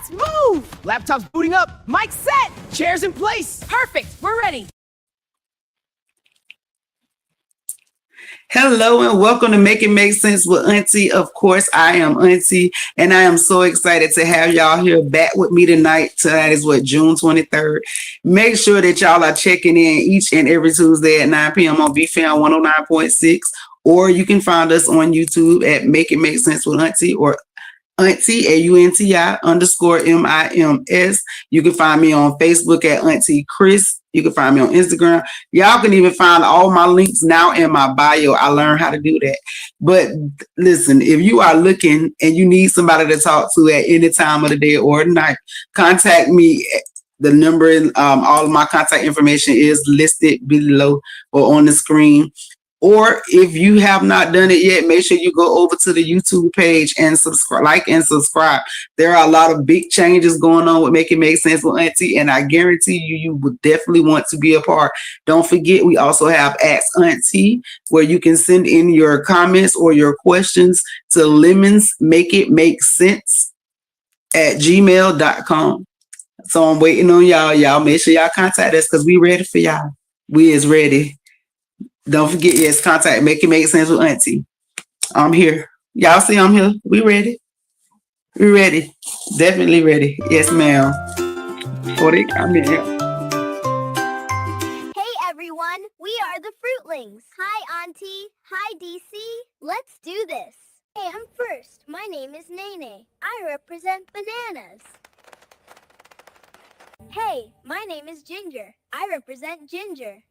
Let's move! Laptop's booting up. Mic's set. Chairs in place. Perfect. We're ready. Hello and welcome to Make It Make Sense with Auntie. Of course, I am Auntie, and I am so excited to have y'all here back with me tonight. Tonight is June 23rd. Make sure that y'all are checking in each and every Tuesday at 9 p.m. on BFAM 109.6, or you can find us on YouTube at Make It Make Sense with Auntie or Auntie AUNTI_MIMS. You can find me on Facebook at Auntie Chris. You can find me on Instagram. Y'all can even find all my links now in my bio. I learned how to do that. But listen, if you are looking and you need somebody to talk to at any time of the day or night, contact me. The number and all of my contact information is listed below or on the screen. Or if you have not done it yet, make sure you go over to the YouTube page and subscribe, like and subscribe. There are a lot of big changes going on with Make It Make Sense with Auntie, and I guarantee you would definitely want to be a part. Don't forget, we also have Ask Auntie, where you can send in your comments or your questions to lemonsmakeitmakesense@gmail.com. So I'm waiting on y'all. Y'all make sure y'all contact us because we ready for y'all. We is ready. Don't forget, yes, contact Make It Make Sense with Auntie. I'm here. Y'all see I'm here. We ready. We ready. Definitely ready. Yes, ma'am. Before they come in here. Hey, everyone. We are the Fruitlings. Hi, Auntie. Hi, DC. Let's do this. Hey, I'm first. My name is Nene. I represent bananas. Hey, my name is Ginger. I represent ginger.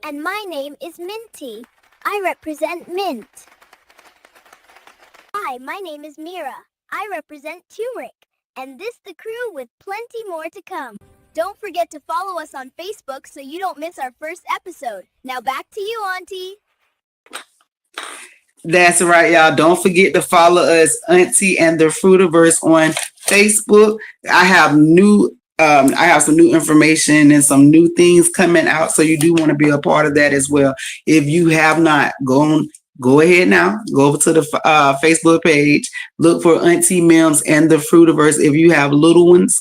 And my name is Minty. I represent mint. Hi, my name is Mira. I represent turmeric. And this the crew with plenty more to come. Don't forget to follow us on Facebook so you don't miss our first episode. Now back to you, Auntie. That's right, y'all. Don't forget to follow us, Auntie and the Fruitiverse, on Facebook. I have some new information and some new things coming out, so you do want to be a part of that as well. If you have not, go ahead now. Go over to the Facebook page. Look for Auntie Mims and the Fruitiverse. If you have little ones,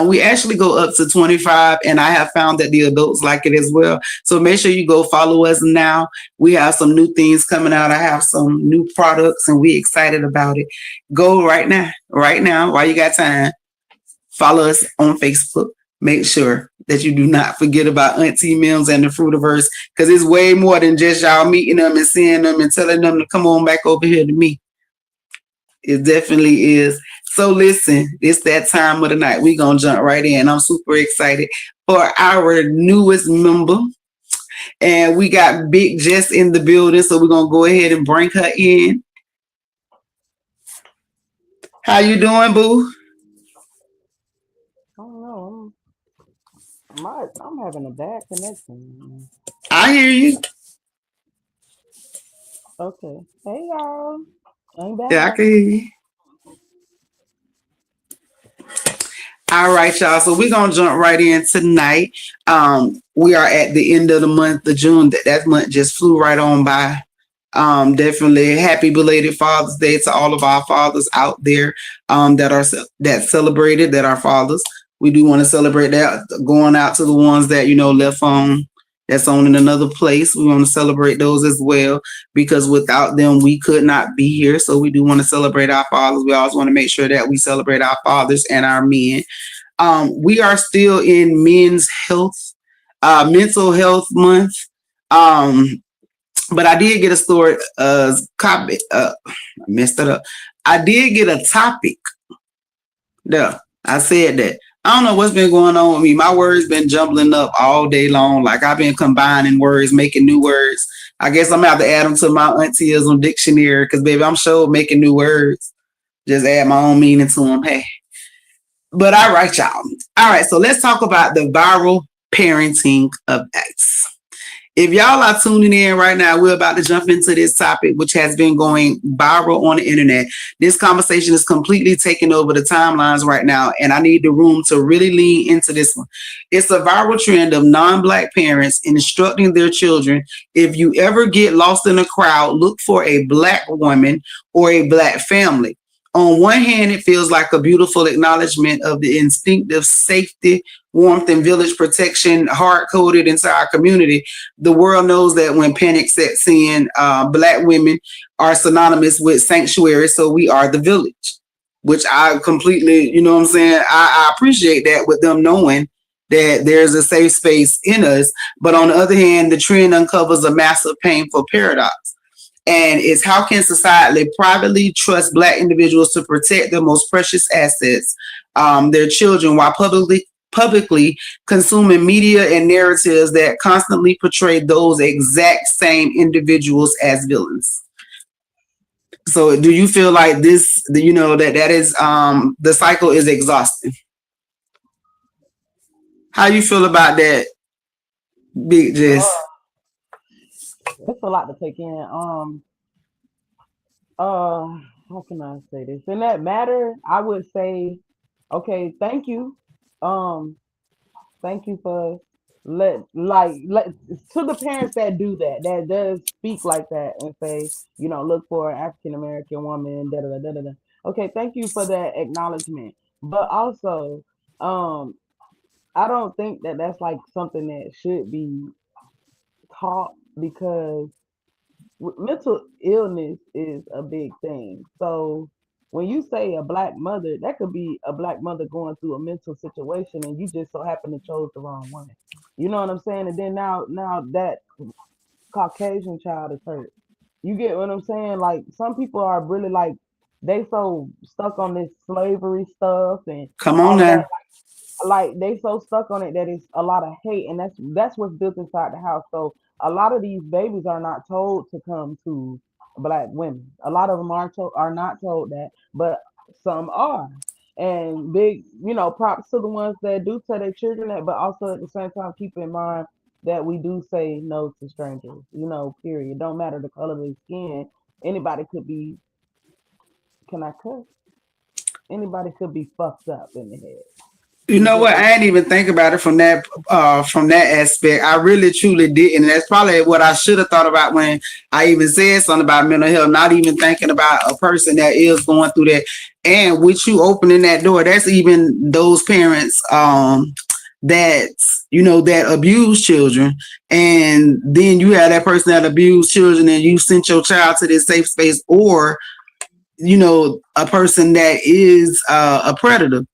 we actually go up to 25, and I have found that the adults like it as well. So make sure you go follow us now. We have some new things coming out. I have some new products, and we're excited about it. Go right now, while you got time. Follow us on Facebook. Make sure that you do not forget about Auntie Mims and the Fruitiverse, because it's way more than just y'all meeting them and seeing them and telling them to come on back over here to me. It definitely is. So listen, it's that time of the night. We're going to jump right in. I'm super excited for our newest member. And we got Big Jess in the building, so we're going to go ahead and bring her in. How you doing, boo? I don't know. I'm having a bad connection. I hear you. Okay. Hey, y'all. I'm back. Yeah, I can hear you. All right, y'all. So we're going to jump right in tonight. We are at the end of the month of June. That month just flew right on by. Definitely happy belated Father's Day to all of our fathers out there that celebrated, that are fathers. We do want to celebrate that, going out to the ones that, left that's on in another place. We want to celebrate those as well, because without them, we could not be here. So we do want to celebrate our fathers. We always want to make sure that we celebrate our fathers and our men. We are still in mental health month. But I did get a story, copy. I messed it up. I did get a topic. Yeah, I said that. I don't know what's been going on with me. My words been jumbling up all day long. Like I've been combining words, making new words. I guess I'm gonna have to add them to my auntie-ism dictionary, because baby, I'm sure making new words. Just add my own meaning to them. Hey. But all right, y'all. All right, so let's talk about the viral parenting updates. If y'all are tuning in right now, we're about to jump into this topic, which has been going viral on the internet. This conversation is completely taking over the timelines right now, and I need the room to really lean into this one. It's a viral trend of non-Black parents instructing their children, if you ever get lost in a crowd, look for a Black woman or a Black family. On one hand, it feels like a beautiful acknowledgement of the instinctive safety, warmth, and village protection hard-coded into our community. The world knows that when panic sets in, Black women are synonymous with sanctuary, so we are the village, which I completely, you know what I'm saying? I appreciate that with them knowing that there's a safe space in us. But on the other hand, the trend uncovers a massive painful paradox. And it's how can society privately trust Black individuals to protect their most precious assets, their children, while publicly consuming media and narratives that constantly portray those exact same individuals as villains. So do you feel like this, you know, that is the cycle is exhausting? How you feel about that, Big Jess? It's a lot to take in. How can I say this? In that matter, I would say, okay, thank you. Thank you for let to the parents that do that, that does speak like that and say, you know, look for an African American woman, da da da da da. Okay, thank you for that acknowledgement. But also, um, I don't think that that's like something that should be taught because mental illness is a big thing. So when you say a Black mother, that could be a Black mother going through a mental situation, and you just so happen to chose the wrong one. You know what I'm saying? And then now that Caucasian child is hurt. You get what I'm saying? Like some people are really like they so stuck on this slavery stuff and Come on all of that, now. like they so stuck on it that it's a lot of hate, and that's what's built inside the house. So a lot of these babies are not told to come to Black women. A lot of them are not told that, but some are. And big, you know, props to the ones that do tell their children that, but also at the same time keep in mind that we do say no to strangers, you know, period. Don't matter the color of their skin. Anybody could be, can I cuss? Anybody could be fucked up in the head. You You know get what? what I ain't even think about it from that aspect. I really truly didn't. And that's probably what I should have thought about when I even said something about mental health, not even thinking about a person that is going through that. And with you opening that door, that's even those parents that you know that abuse children. And then you have that person that abused children and you sent your child to this safe space, or you know, a person that is a predator,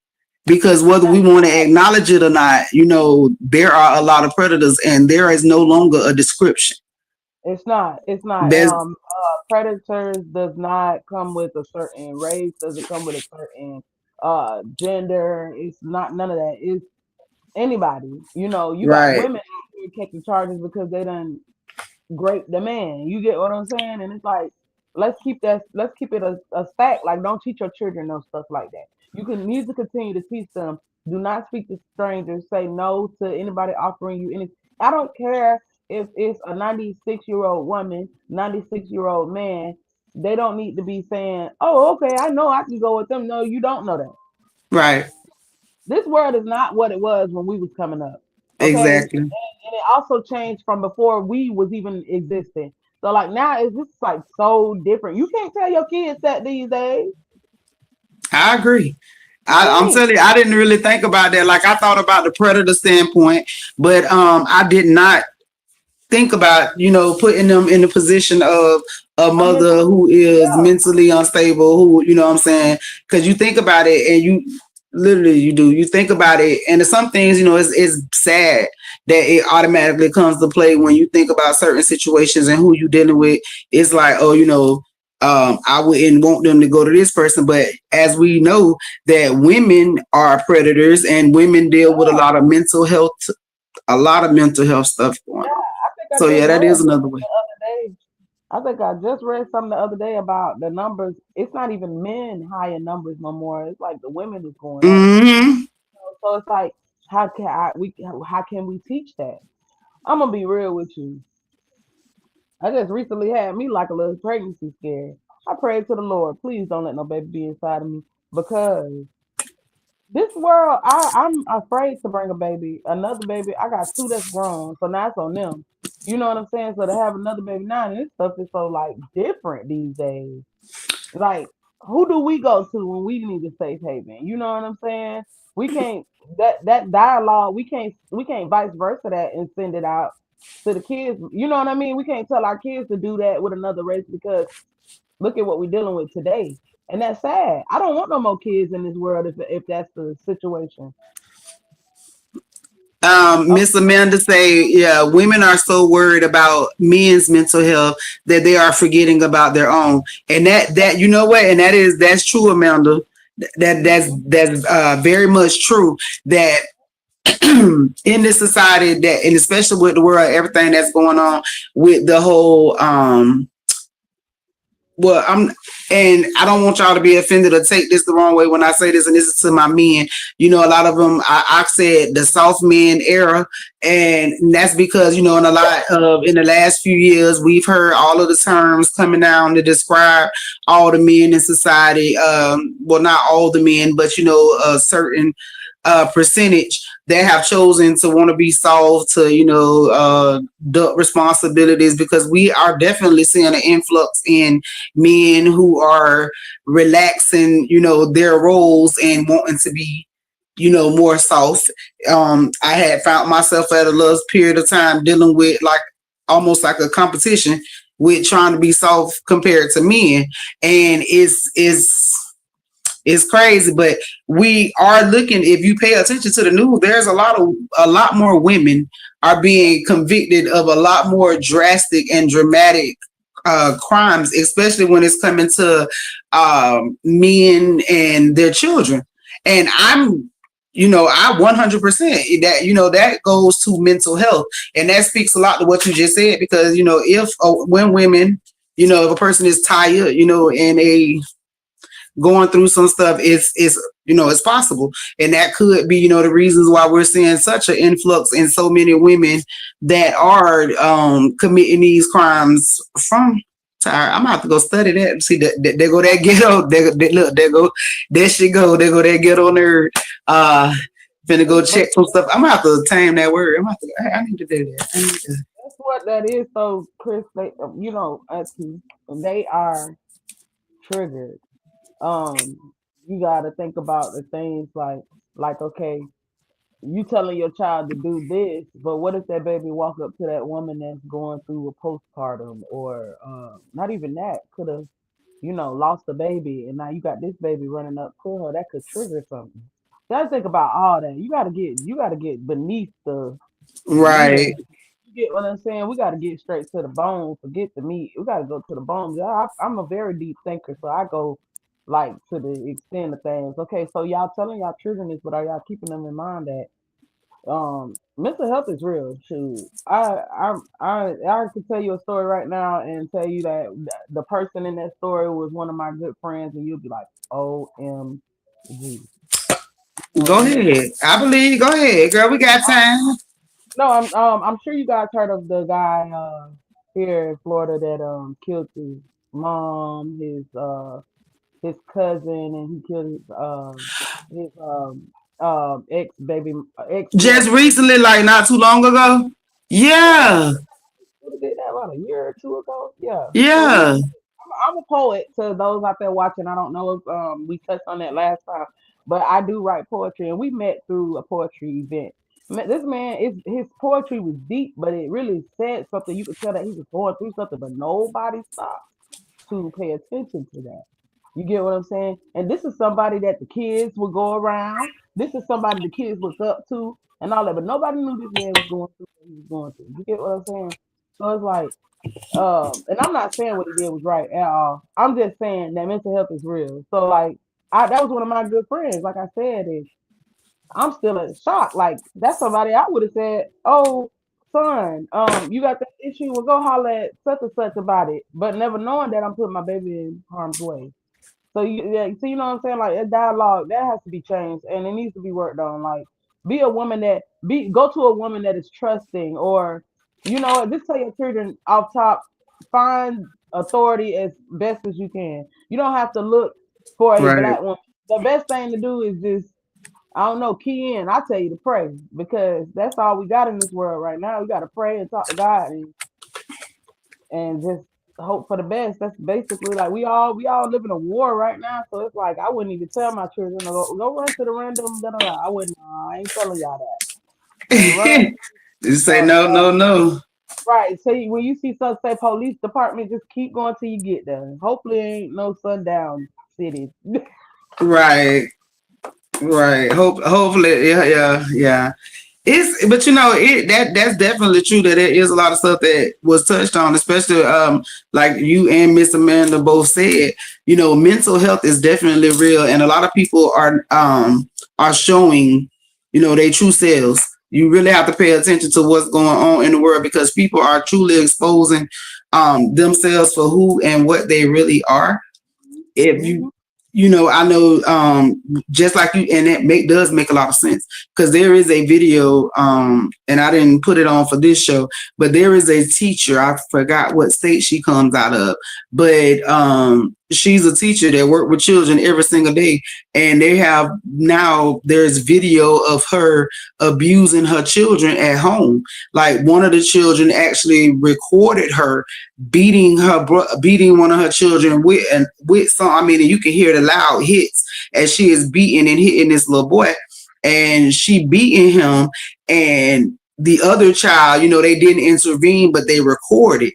because whether we want to acknowledge it or not, you know, there are a lot of predators and there is no longer a description. It's not. It's not. There's Predators does not come with a certain race. Doesn't come with a certain gender. It's not none of that. It's anybody. You know, you got right. women out here catching charges because they done grape the man. You get what I'm saying? And it's like, let's keep it a stack. Like, don't teach your children no stuff like that. You can need to continue to teach them. Do not speak to strangers. Say no to anybody offering you any. I don't care if it's a 96-year-old woman, 96-year-old man. They don't need to be saying, "Oh, okay, I know I can go with them." No, you don't know that. Right. This world is not what it was when we was coming up. Okay, Exactly. and it also changed from before we was even existing. So like now it's just like so different. You can't tell your kids that these days. I agree. You I'm can't. telling you, I didn't really think about that. Like I thought about the predator standpoint, but I did not think about, you know, putting them in the position of a I mean, mother who is yeah, mentally unstable, who, you know what I'm saying? Because you think about it and you literally you do. You think about it, and some things, you know, it's sad that it automatically comes to play when you think about certain situations and who you're dealing with. It's like, oh, you know, I wouldn't want them to go to this person. But as we know that women are predators and women deal with a lot of mental health stuff going yeah. on. I think I So yeah, just that read is another something way. the other day. I think I just read something the other day about the numbers. It's not even men high in numbers no more. It's like the women is going up. Hmm. So it's like, how can we teach that? I'm gonna be real with you. I just recently had me like a little pregnancy scare. I prayed to the Lord, please don't let no baby be inside of me because this world, I'm afraid to bring a baby, another baby. I got two that's grown, so now it's on them. You know what I'm saying? So to have another baby now, and this stuff is so like different these days. Like who do we go to when we need a safe haven? You know what I'm saying? We can't that dialogue. We can't vice versa that and send it out to the kids. You know what I mean? We can't tell our kids to do that with another race because look at what we're dealing with today, and that's sad. I don't want no more kids in this world if that's the situation. Oh, Miss Amanda say, yeah, women are so worried about men's mental health that they are forgetting about their own. And that you know what, and that's true, Amanda. That's very much true. That in this society, that and especially with the world, everything that's going on with the whole well, and I don't want y'all to be offended or take this the wrong way when I say this, and this is to my men. You know, a lot of them, I said the soft men era, and that's because, you know, in the last few years, we've heard all of the terms coming down to describe all the men in society. Well, not all the men, but, you know, a certain percentage that have chosen to want to be solved to, you know, the responsibilities, because we are definitely seeing an influx in men who are relaxing, you know, their roles and wanting to be, you know, more soft. I had found myself at a little period of time dealing with like almost like a competition with trying to be soft compared to men, and it's crazy, but we are looking. If you pay attention to the news, there's a lot more women are being convicted of a lot more drastic and dramatic crimes, especially when it's coming to men and their children. And I'm, you know, I 100% that, you know, that goes to mental health, and that speaks a lot to what you just said, because, you know, when women, you know, if a person is tired, you know, and a going through some stuff, it's you know, it's possible, and that could be, you know, the reasons why we're seeing such an influx in so many women that are committing these crimes from. I'm gonna have to go study that. See that they go that ghetto. Look, they go there. She go. They go that ghetto nerd. Finna go check some stuff. I'm gonna have to tame that word. I need to do that. that's what that is. So, Chris, they, you know, Auntie, they are triggered. Um, you got to think about the things like okay, you telling your child to do this, but what if that baby walk up to that woman that's going through a postpartum, or not even that, could have, you know, lost a baby, and now you got this baby running up to her, that could trigger something. You gotta think about all that. You gotta get beneath the meat of Right. it. You get what I'm saying? We gotta get straight to the bone. Forget the meat. We gotta go to the bone. Yeah, I'm a very deep thinker, so I go like to the extent of things. Okay, so y'all telling y'all children this, but are y'all keeping them in mind that mental health is real? Shoot, I could tell you a story right now and tell you that the person in that story was one of my good friends, and you'll be like, OMG. Go ahead. I believe. Go ahead, girl. We got time. No, I'm sure you guys heard of the guy here in Florida that killed his mom, his cousin, and he killed his ex baby ex Just girlfriend. recently, like not too long ago. Yeah, Yeah. what did that about a year or two ago? Yeah. So Yeah. I'm a poet. To those out there watching, I don't know if we touched on that last time, but I do write poetry, and we met through a poetry event. This man, his poetry was deep, but it really said something. You could tell that he was going through something, but nobody stopped to pay attention to that. You get what I'm saying? And this is somebody that the kids would go around. This is somebody the kids look up to and all that, but nobody knew this man was going through what he was going through. You get what I'm saying? So it's like, and I'm not saying what he did was right at all. I'm just saying that mental health is real. So like, that was one of my good friends. Like I said, is I'm still in shock. Like that's somebody I would have said, "Oh, son, you got that issue? Well, go holler at such and such about it." But never knowing that I'm putting my baby in harm's way. So you know what I'm saying? Like that dialogue that has to be changed, and it needs to be worked on. Like be a woman that go to a woman that is trusting, or you know, just tell your children off top, find authority as best as you can. You don't have to look for a Right. black woman. The best thing to do is just, I don't know, key in. I tell you to pray, because that's all we got in this world right now. We got to pray and talk to God, and just hope for the best. That's basically like we all live in a war right now. So it's like I wouldn't even tell my children to go run to the random. Da, da, da. I wouldn't. I ain't telling y'all that. Run. Just say no, no, no. Right. So when you see something say police department, just keep going till you get there. Hopefully, ain't no sundown cities. Right. Right. Hopefully, yeah. But that's definitely true that there is a lot of stuff that was touched on, especially like you and Miss Amanda both said. Mental health is definitely real, and a lot of people are showing, their true selves. You really have to pay attention to what's going on in the world because people are truly exposing themselves for who and what they really are. If I know just like you, and it does make a lot of sense because there is a video and I didn't put it on for this show, but there is a teacher, I forgot what state she comes out of, but she's a teacher that works with children every single day, and there's video of her abusing her children at home. Like one of the children actually recorded her beating one of her children with some. I mean, you can hear the loud hits as she is beating and hitting this little boy, and she beating him. And the other child, they didn't intervene, but they recorded.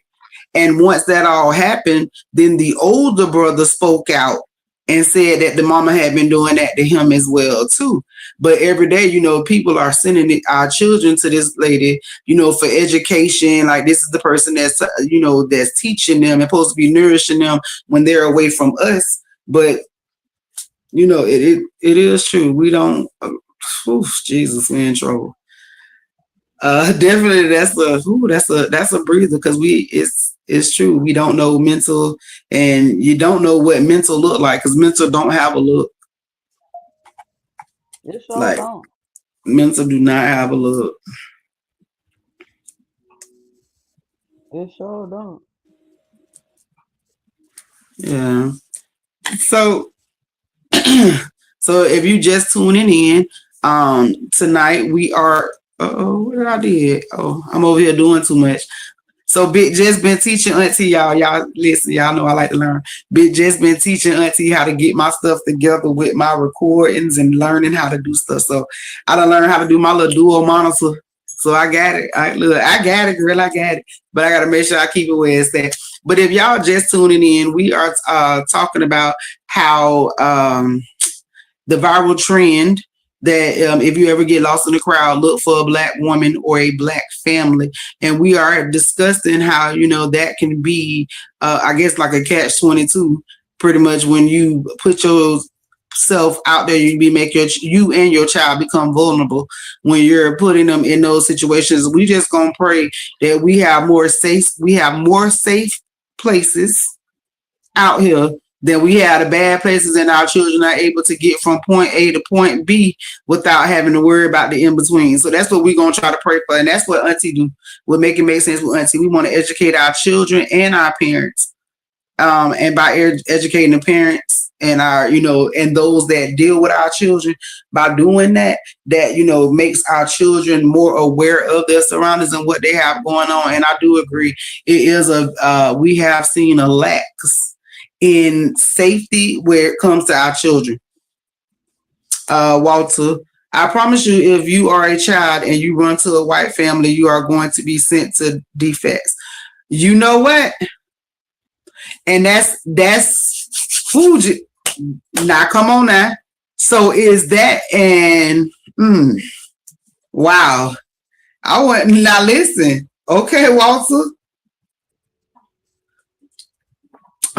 And once that all happened, then the older brother spoke out and said that the mama had been doing that to him as well too. But every day, people are sending our children to this lady, for education. Like this is the person that's, that's teaching them and supposed to be nourishing them when they're away from us. But, it is true. We don't, Jesus, we're in trouble. Definitely that's a breather because it's true. We don't know mental, and you don't know what mental look like because mental don't have a look. It sure Like don't. mental do not have a look. It sure don't. Yeah. So so if you just tuning in, tonight we are what did I did? Oh, I'm over here doing too much. So Big just been teaching Auntie, y'all listen, y'all know I like to learn. Big just been teaching Auntie how to get my stuff together with my recordings and learning how to do stuff. So I done learned how to do my little dual monitor. So I got it. I got it, girl. I got it. But I got to make sure I keep it where it's at. But if y'all just tuning in, we are talking about how the viral trend that if you ever get lost in the crowd, look for a Black woman or a Black family. And we are discussing how, that can be, I guess, like a catch-22, pretty much when you put yourself out there, you and your child become vulnerable when you're putting them in those situations. We just gonna pray that we have more safe places out here than we have the bad places, and our children are able to get from point A to point B without having to worry about the in-between. So that's what we're going to try to pray for. And that's what Auntie do. We'll make it make sense with Auntie. We want to educate our children and our parents. And by educating the parents and our, and those that deal with our children, by doing that, makes our children more aware of their surroundings and what they have going on. And I do agree. It is we have seen a lack in safety where it comes to our children. Walter, I promise you, if you are a child and you run to a white family, you are going to be sent to defects. You know what? And that's Fuji. Now, come on now. So is that, and wow. I want, now listen. Okay, Walter.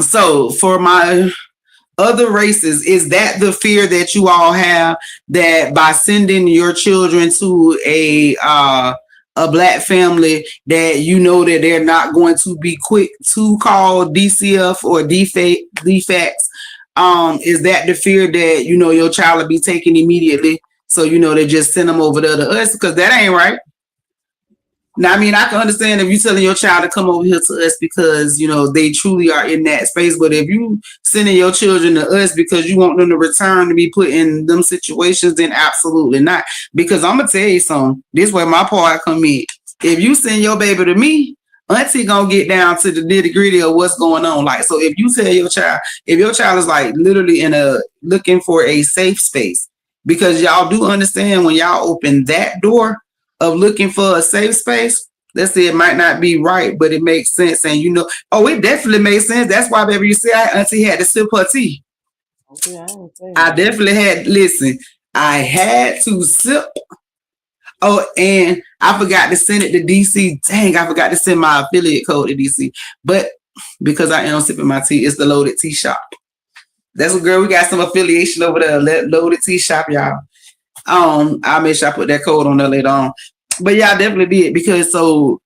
So for my other races, is that the fear that you all have, that by sending your children to a Black family, that that they're not going to be quick to call DCF or defects? Is that the fear that your child will be taken immediately? So they just send them over there to us, because that ain't right. Now, I mean, I can understand if you're telling your child to come over here to us because, they truly are in that space. But if you sending your children to us because you want them to return to be put in them situations, then absolutely not. Because I'm going to tell you something. This is where my part come in. If you send your baby to me, Auntie gonna get down to the nitty gritty of what's going on. Like, so if you tell your child, if your child is like literally looking for a safe space, because y'all do understand when y'all open that door of looking for a safe space, let's say it might not be right, but it makes sense. And it definitely makes sense. That's why, baby, you see, Auntie had to sip her tea. Okay, I definitely had, I had to sip. Oh, and I forgot to send it to DC. Dang, I forgot to send my affiliate code to DC. But because I am sipping my tea, it's the Loaded Tea Shop. That's what, girl, we got some affiliation over there. Loaded Tea Shop, y'all. I'll make sure I put that code on there later on. But yeah, I definitely did, because so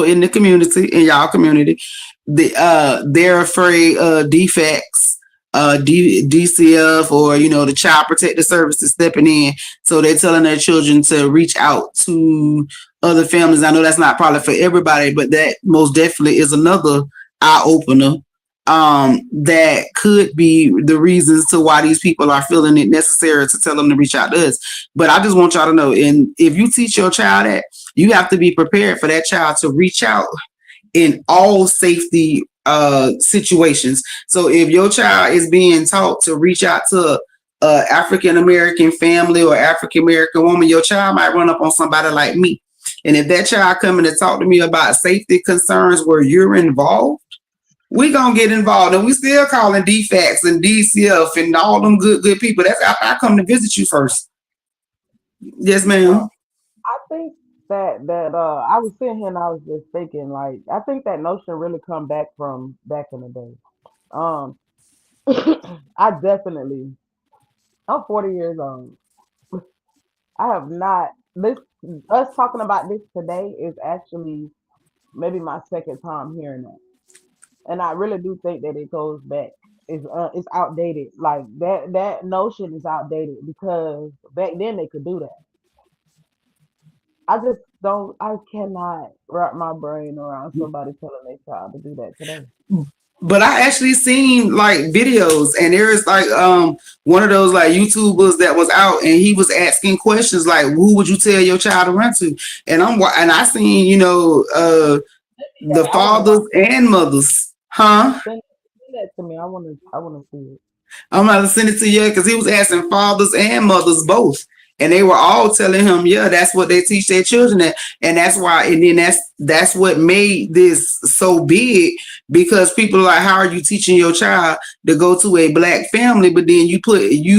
in the community, in y'all community, they're afraid of defects, DCF, or the Child Protective Services stepping in. So they're telling their children to reach out to other families. I know that's not probably for everybody, but that most definitely is another eye opener. That could be the reasons to why these people are feeling it necessary to tell them to reach out to us. But I just want y'all to know, and if you teach your child that, you have to be prepared for that child to reach out in all safety situations. So if your child is being taught to reach out to a African American family or African American woman, your child might run up on somebody like me. And if that child coming to talk to me about safety concerns where you're involved, we gonna get involved, and we still calling DFACS and DCF and all them good people. That's after I come to visit you first. Yes, ma'am. I think that I was sitting here and I was just thinking, like, I think that notion really come back from back in the day. I'm 40 years old. I have not us talking about this today is actually maybe my second time hearing that. And I really do think that it goes back. It's outdated. Like that notion is outdated, because back then they could do that. I cannot wrap my brain around somebody telling their child to do that today. But I actually seen like videos, and there is like one of those like YouTubers that was out, and he was asking questions like, who would you tell your child to run to? And I seen the fathers and mothers. Huh? Send that to me. I want to see it. I'm gonna send it to you, because he was asking fathers and mothers both, and they were all telling him, yeah, that's what they teach their children at. And that's why, and then that's what made this so big, because people are like, how are you teaching your child to go to a black family, but then you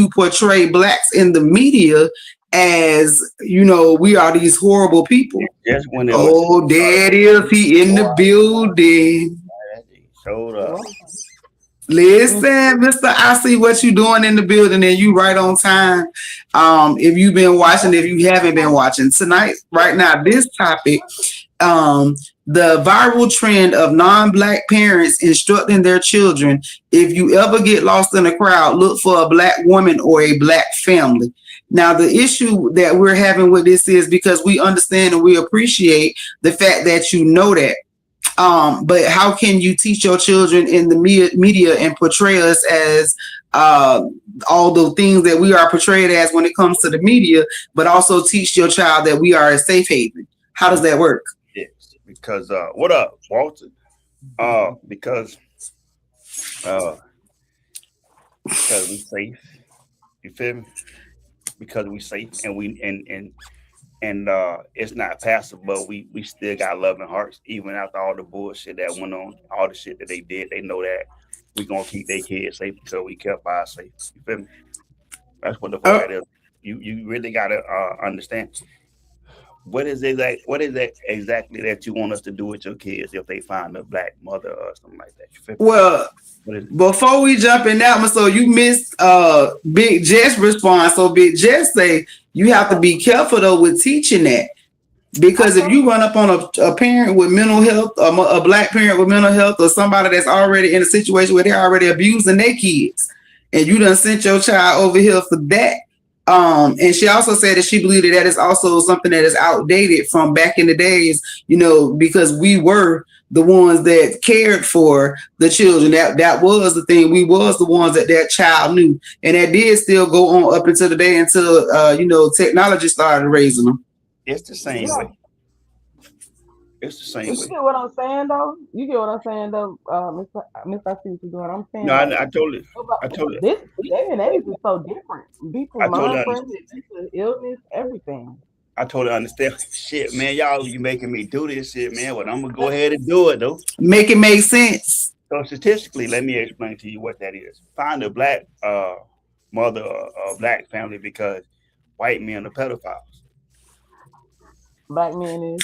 portray blacks in the media as we are these horrible people. Yes, when there it is, he in the building. Showed up. Listen, Mr. I see what you doing in the building, and you right on time. If you've been watching, if you haven't been watching tonight, right now, this topic, the viral trend of non-black parents instructing their children, if you ever get lost in a crowd, look for a black woman or a black family. Now, the issue that we're having with this is because we understand and we appreciate the fact that you know that. But how can you teach your children in the media and portray us as all the things that we are portrayed as when it comes to the media, but also teach your child that we are a safe haven? How does that work? Yes, because what up, Walter? Because we safe. You feel me? Because we safe, and we and it's not passive, but we still got loving hearts, even after all the bullshit that went on, all the shit that they did. They know that we gonna keep their kids safe, so we kept ours safe. You feel me? That's what the fuck is. You really gotta understand what is it exactly that you want us to do with your kids if they find a black mother or something like that. You feel me? Well, before we jump in that one, so you missed Big Jess response. So Big Jess say you have to be careful though with teaching that, because if you run up on a parent with mental health, a black parent with mental health, or somebody that's already in a situation where they're already abusing their kids, and you done sent your child over here for that. And she also said that she believed that is also something that is outdated from back in the days, because we were the ones that cared for the children. That was the thing. We was the ones that child knew. And that did still go on up until the day until, technology started raising them. It's the same way. It's the same You way. get what I'm saying though? You get what I'm saying though, Miss I see what you're doing. I'm saying No, like I told it, this day and age is so different. People I told mind her, frame, mental illness, everything. I told her understand. Shit, man, y'all, you making me do this shit, man. But I'm gonna go ahead and do it though. Make it make sense. So statistically, let me explain to you what that is. Find a black mother or black family because white men are pedophiles. Black men is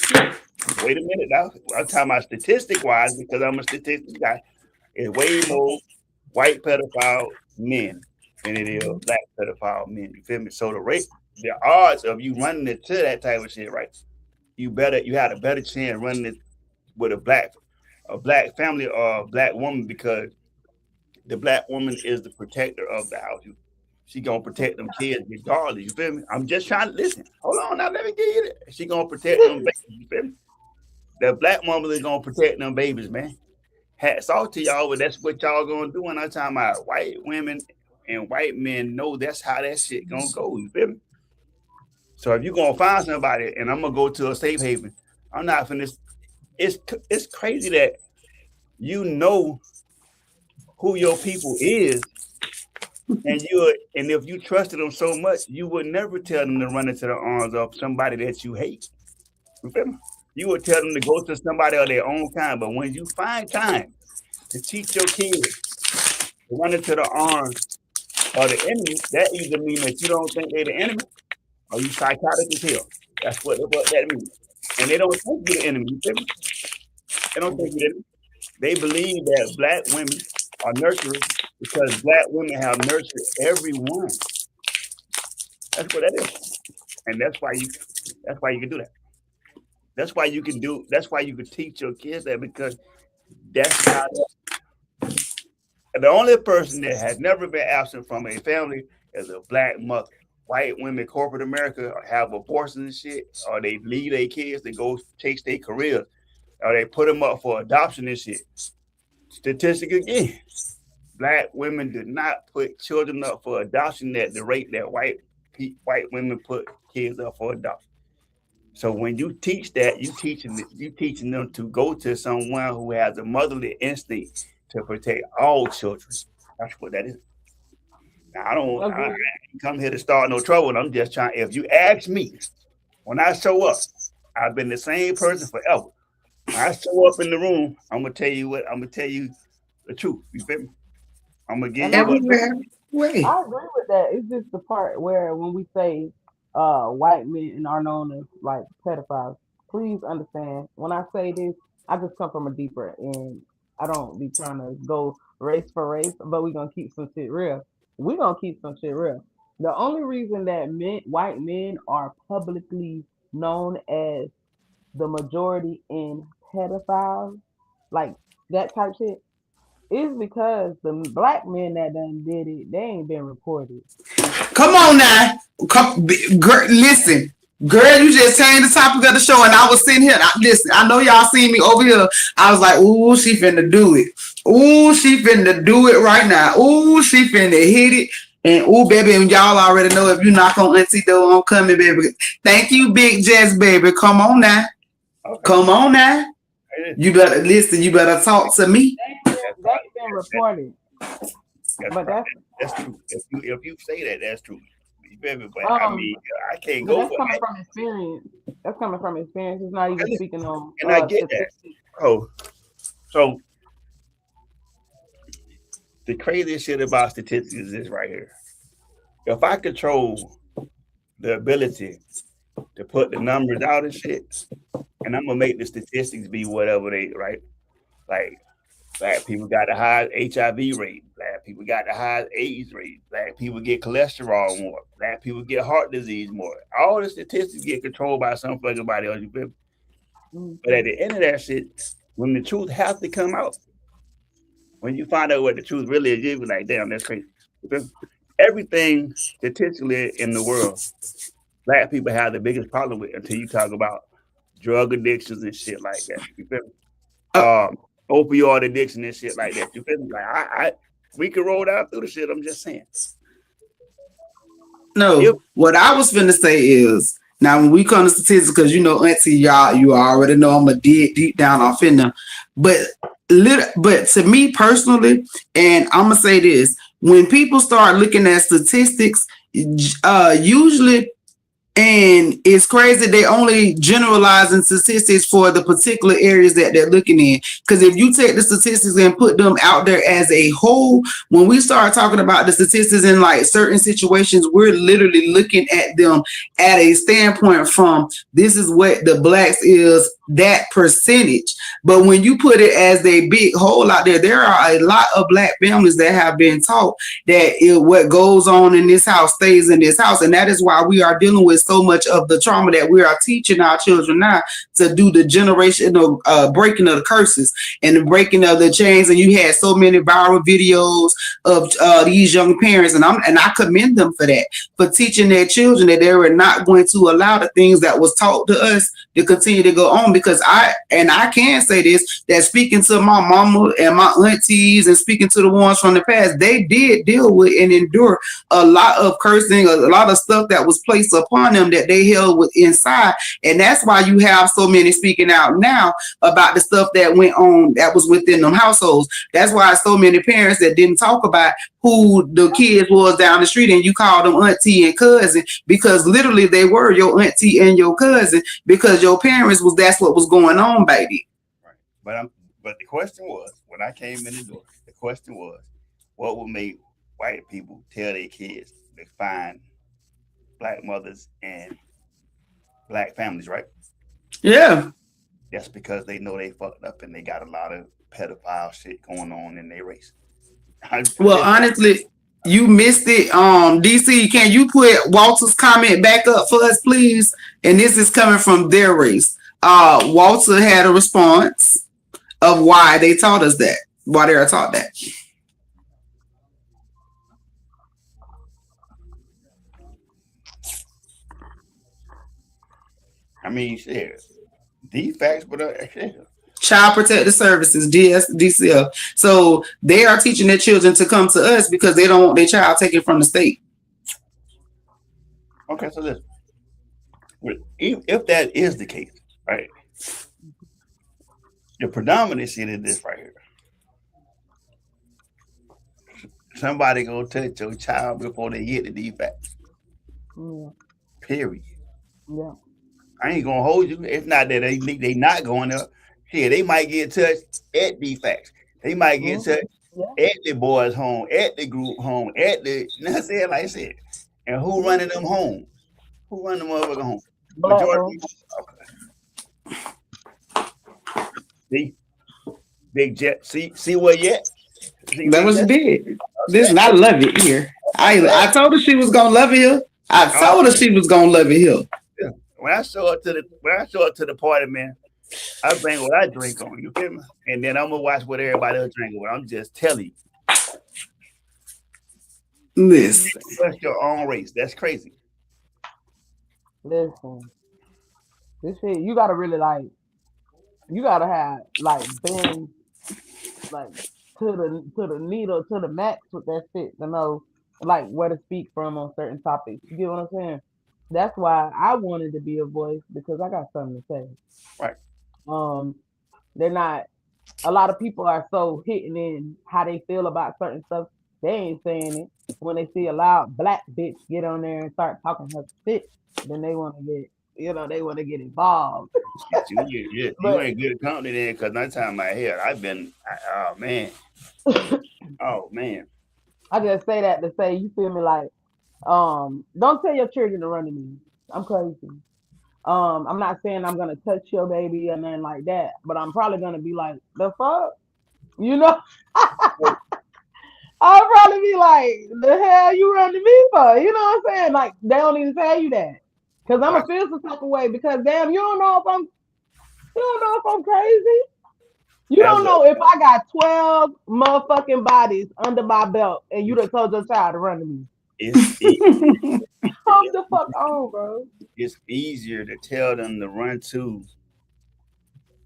Wait a minute now. I'm talking about statistic wise because I'm a statistics guy. It's way more white pedophile men than it is black pedophile men. You feel me? So the odds of you running into that type of shit, right? You had a better chance running it with a black family or a black woman because the black woman is the protector of the house. She gonna protect them kids regardless. You feel me? I'm just trying to listen. Hold on now, let me get you it. She gonna protect them babies. You feel me? The black woman is gonna protect them babies, man. Hats off to y'all, but that's what y'all gonna do. And I'm talking about white women and white men know that's how that shit gonna go. You feel me? So if you gonna find somebody and I'm gonna go to a safe haven, I'm not finna. It's crazy that you know who your people is, and if you trusted them so much, you would never tell them to run into the arms of somebody that you hate. You feel me? You would tell them to go to somebody of their own kind, but when you find time to teach your kids to run into the arms of the enemy, that either means that you don't think they're the enemy or you psychotic as hell. That's what that means. And they don't think you're the enemy. You feel me? They don't think you're the enemy. They believe that black women are nurturers because black women have nurtured everyone. That's what that is. And that's why you can do that. That's why you can teach your kids that because that's how the only person that has never been absent from a family is a black mother. White women, corporate America, have abortions and shit, or they leave their kids to go chase their careers, or they put them up for adoption and shit. Statistic again, black women do not put children up for adoption at the rate that white women put kids up for adoption. So when you teach that, you teaching them to go to someone who has a motherly instinct to protect all children. That's what that is. Now, I come here to start no trouble. I'm just trying. If you ask me, when I show up, I've been the same person forever. When I show up in the room, I'm gonna tell you the truth. You feel me? I'm gonna give you what. Wait. I agree with that. It's just the part where when we say white men are known as like pedophiles, please understand when I say this, I just come from a deeper end. I don't be trying to go race for race, but we're gonna keep some shit real. We're gonna keep some shit real. The only reason that white men are publicly known as the majority in pedophiles, like that type shit, is because the black men that done did it, they ain't been reported. Come on now. Girl, listen. Girl, you just changed the topic of the show, and I was sitting here. Listen, I know y'all seen me over here. I was like, ooh, she finna do it. Ooh, she finna do it right now. Ooh, she finna hit it. And ooh, baby, and y'all already know if you knock on Auntie door, I'm coming, baby. Thank you, Big Jess, baby. Come on now. Okay. Come on now. You better listen. You better talk to me. They've been reported. That's true. If you say that, that's true. But I mean, I can't go. That's coming from experience. That's coming from experience. It's not even speaking on. And I get that. Oh, so the craziest shit about statistics is this right here. If I control the ability to put the numbers out and shit, and I'm gonna make the statistics be whatever they right, like black people got the highest HIV rate, black people got the highest AIDS rate, black people get cholesterol more, black people get heart disease more. All the statistics get controlled by some fucking body else. You feel me? But at the end of that shit, when the truth has to come out, when you find out what the truth really is, you be like, damn, that's crazy. Everything statistically in the world, black people have the biggest problem with until you talk about drug addictions and shit like that. You feel me? Opioid addiction and shit like that. You feel me? Like we can roll down through the shit. I'm just saying. No, what I was finna say is Now, when we come to statistics, because you know, Auntie, y'all, you already know I'm a deep down off in them. But to me personally, and I'm gonna say this: when people start looking at statistics, usually. And it's crazy they only generalizing statistics for the particular areas that they're looking in. Because if you take the statistics and put them out there as a whole, when we start talking about the statistics in like certain situations, we're literally looking at them at a standpoint from this is what the blacks is, that percentage. But when you put it as a big whole out there, there are a lot of black families that have been taught that what goes on in this house stays in this house. And that is why we are dealing with so much of the trauma that we are teaching our children now to do the generational breaking of the curses and the breaking of the chains. And you had so many viral videos of these young parents, and I commend them for that, for teaching their children that they were not going to allow the things that was taught to us to continue to go on. Because I can say this, that speaking to my mama and my aunties and speaking to the ones from the past, they did deal with and endure a lot of cursing, a lot of stuff that was placed upon them that they held with inside. And that's why you have so many speaking out now about the stuff that went on that was within them households. That's why so many parents that didn't talk about who the kids was down the street, and you call them auntie and cousin, because literally they were your auntie and your cousin, because your parents was, that's what was going on, baby. Right. But the question was, when I came in the door, the question was, what would make white people tell their kids to find black mothers and black families, right? Yeah. That's because they know they fucked up and they got a lot of pedophile shit going on in their race. Well, honestly, you missed it. DC, can you put Walter's comment back up for us, please? And this is coming from their race. Walter had a response of why they taught us that, why they are taught that. I mean, shit, defects, but shit. Child Protective Services, DCF. So they are teaching their children to come to us because they don't want their child taken from the state. Okay, so listen. If that is the case, right, the predominancy of this right here. Somebody gonna touch your child before they get the defects. Yeah. Period. Yeah. I ain't gonna hold you. It's not that they not going there. Shit, they might get touched at defects. They might get touched at the boys' home, at the group home, at the, you know what I'm saying? Like I said. And who running them home? Who running them motherfucker home? Majority. Okay. See, Big Jet. See what yet? That was big. Listen, I love it here. I told her she was gonna love it here. I told her she was gonna love it here. Yeah. When I show up to the party, man, I bring what I drink on, you feel me? And then I'm gonna watch what everybody else drinking with. I'm just telling you. Listen. That's your own race. That's crazy. Listen. This shit, you gotta really you gotta have been to the needle, to the max with that shit to know where to speak from on certain topics. You get what I'm saying? That's why I wanted to be a voice, because I got something to say. Right. They're not, a lot of people are so hitting in how they feel about certain stuff. They ain't saying it. When they see a loud black bitch get on there and start talking her shit, then they want to get involved. You ain't good company then, because that time I hear I've been, oh man. Oh man. I just say that to say, you feel me, don't tell your children to run to me. I'm crazy. I'm not saying I'm gonna touch your baby or nothing like that, but I'm probably gonna be like, the fuck? You know? I'll probably be like, the hell you run to me for? You know what I'm saying? Like, they don't even tell you that. Cause I'm gonna feel some type of way, because damn, you don't know if I'm crazy. You don't know if I got 12 motherfucking bodies under my belt and you done told your child to run to me. Come the fuck on, bro. It's easier to tell them to run to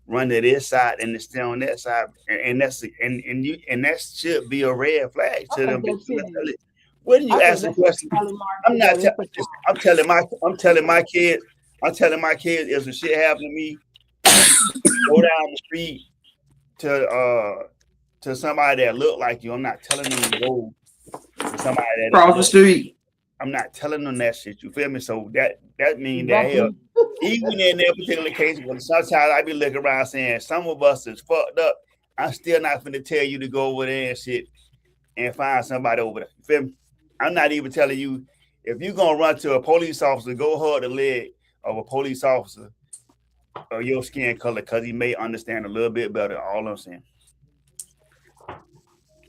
this side and to stay on that side, and that should be a red flag to them. When you ask a question, I'm telling my kids, I'm telling my kids if some shit happen to me, go down the street to somebody that look like you. I'm not telling them to go to somebody that Cross the street. I'm not telling them that shit. You feel me? So that means that hell, even in that particular case, when sometimes I be looking around saying some of us is fucked up, I'm still not finna tell you to go over there and shit and find somebody over there. You feel me? I'm not even telling you if you're gonna run to a police officer, go hug the leg of a police officer or your skin color because he may understand a little bit better. All I'm saying.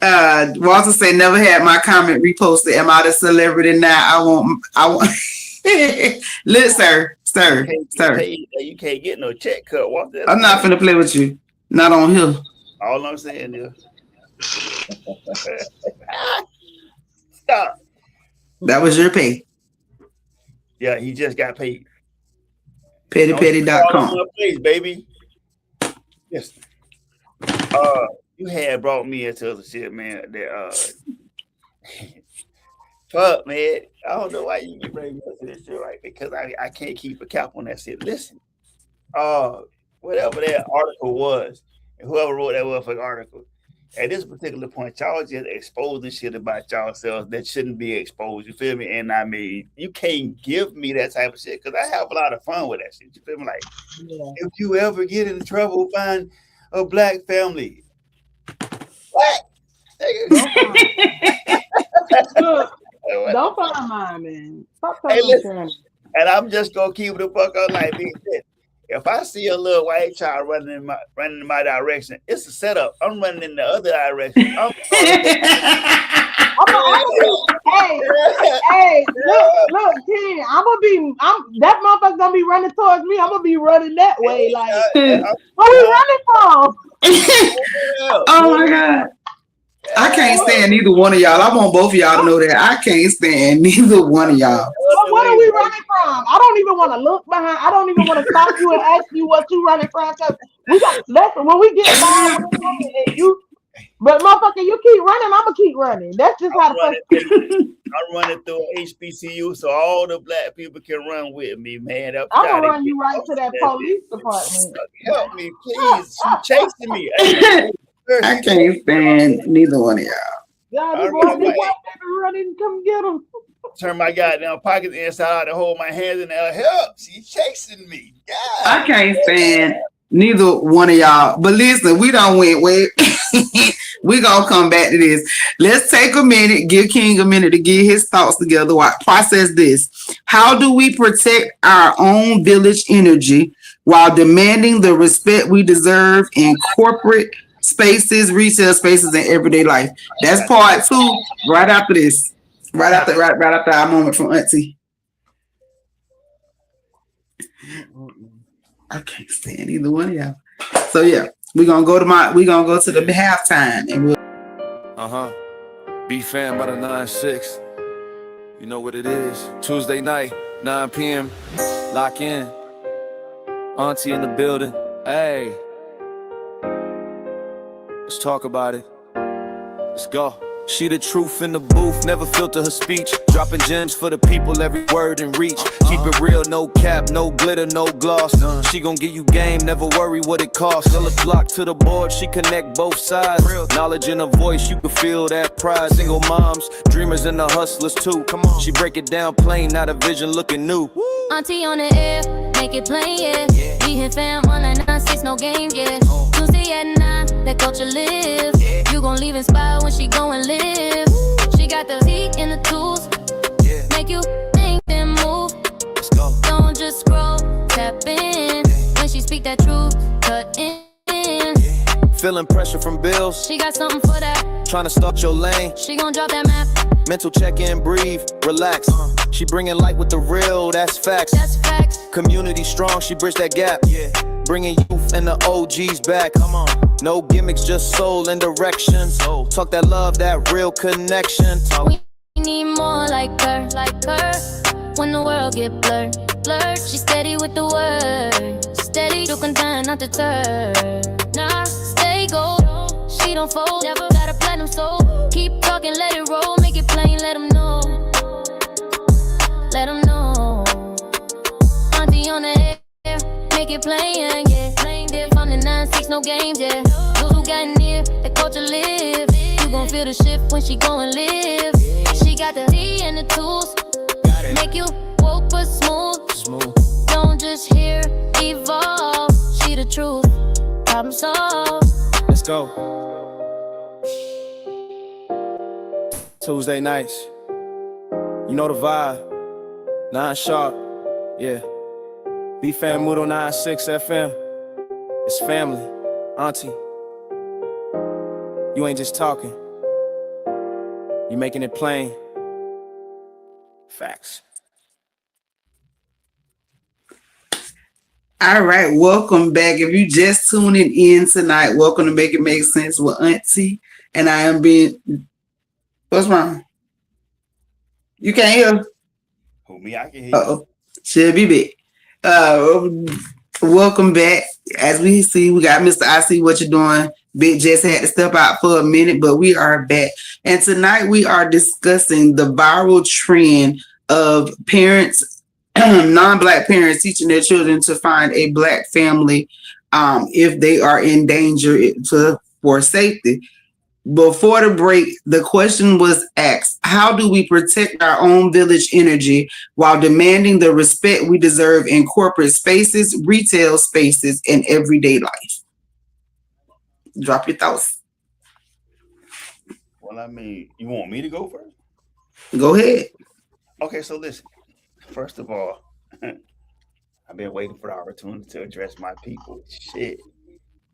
Walter say never had my comment reposted. Am I the celebrity now? I won't. Look, sir. You can't get no check cut, Walter. I'm not finna play with you. Not on here. All I'm saying is stop. That was your pay. Yeah, he just got paid. Petty.com. Place, baby. Yes. You had brought me into other shit, man. That fuck, man. I don't know why you bring me up to this shit, right? Because I can't keep a cap on that shit. Listen, whatever that article was, and whoever wrote that motherfucking article, at this particular point, y'all just exposing shit about yourselves that shouldn't be exposed. You feel me? And I mean, you can't give me that type of shit because I have a lot of fun with that shit. You feel me? Like, if you ever get in trouble, find a black family. What? Don't find mine, man. Stop Hey, talking listen, and I'm just gonna keep the fuck up like me. If I see a little white child running in my direction, it's a setup. I'm running in the other direction. Hey, look, Ken, that motherfucker's gonna be running towards me. I'm gonna be running that way. Like, where we running from? Oh my God. I can't stand neither one of y'all. I want both of y'all to know that I can't stand neither one of y'all. What are we running from? I don't even want to look behind. I don't even want to stop you and ask you what you running from. We got listen when we get by, but motherfucker, you keep running, I'ma keep running. That's just how the I'm running through HBCU so all the black people can run with me, man. I'm gonna run you right to that police department. Help me, please. She's chasing me. I can't stand neither one of y'all. Y'all just want this white nigga running, come get him. Turn my goddamn pockets inside out and hold my hands in there. Help! She's chasing me. God. I can't stand neither one of y'all. But listen, we don't went way. We gonna come back to this. Let's take a minute, give King a minute to get his thoughts together. Process this. How do we protect our own village energy while demanding the respect we deserve in corporate spaces, retail spaces, and everyday life? That's part 2. Right after this. Right after our moment from Auntie. I can't stand either one of y'all. So yeah, we're gonna go to the halftime and we'll BFAM by the 9-6. You know what it is. Tuesday night, 9 p.m. Lock in. Auntie in the building. Hey. Let's talk about it. Let's go. She the truth in the booth, never filter her speech. Dropping gems for the people, every word in reach. Keep it real, no cap, no glitter, no gloss. She gon' give you game, never worry what it costs. Tell her block to the board, she connect both sides. Knowledge in her voice, you can feel that pride. Single moms, dreamers and the hustlers too. Come on, she break it down plain, not a vision looking new. Auntie on the air, make it plain, yeah. BFAM 1996, no game, yeah. Tuesday at 9, that culture live. You gon' leave inspired when she go and live. She got the heat and the tools, make you think then move. Let's go. Don't just scroll, tap in. When she speak that truth, cut in. Feeling pressure from bills, She got something for that. tryna start your lane. She gon' drop that map, Mental check in, breathe, relax. She bringing light with the real, that's facts. that's facts. Community strong, she bridge that gap. Bringing youth and the OGs back. Come on. No gimmicks, just soul and direction. Talk that love, that real connection. We need more like her, when the world get blurred. She's steady with the word, steady, you can turn, not deter. Nah, stay gold, she don't fold, never got a platinum soul. Keep talking, let it roll, make it plain, let them know. Let them know. Auntie on the get playing, yeah. If I'm the 9-6, no games, yeah. Those who got near, the culture live. You gon' feel the shift when she gon' live. She got the tea and the tools. Make you woke but smooth. Don't just hear, evolve. She the truth, problem solved. Let's go. Tuesday nights. You know the vibe. 9 sharp. Yeah. BFAM Moodle 96 FM. It's family. Auntie. You ain't just talking. You making it plain. Facts. All right, welcome back. If you just tuning in tonight, welcome to Make It Make Sense with Auntie. And I am being. What's wrong? You can't hear? Who, me? I can hear you. Uh-oh. Should be back. Welcome back. As we see, we got Mr. I See What You're Doing. Big Jess had to step out for a minute, but we are back. And tonight we are discussing the viral trend of parents, non-Black parents, teaching their children to find a Black family if they are in danger for safety. Before the break, the question was asked, how do we protect our own village energy while demanding the respect we deserve in corporate spaces, retail spaces, and everyday life? Drop your thoughts. Well, I mean, you want me to go first? Go ahead. Okay, so listen. First of all, I've been waiting for the opportunity to address my people. Shit,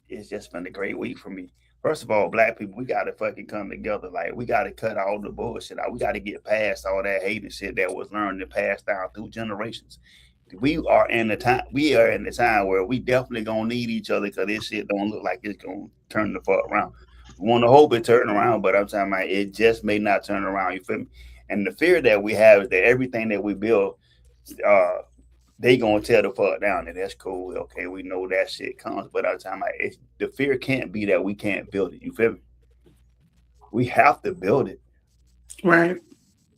it's just been a great week for me. First of all, Black people, we gotta fucking come together. Like, we gotta cut all the bullshit out. We gotta get past all that hate and shit that was learned and passed down through generations. We are in the time where we definitely gonna need each other, because this shit don't look like it's gonna turn the fuck around. We want to hope it turn around, but I'm talking about it just may not turn around. You feel me? And the fear that we have is that everything that we build, they gonna tear the fuck down, and that's cool. Okay, we know that shit comes, but I'm talking about the fear can't be that we can't build it. You feel me? We have to build it, Right.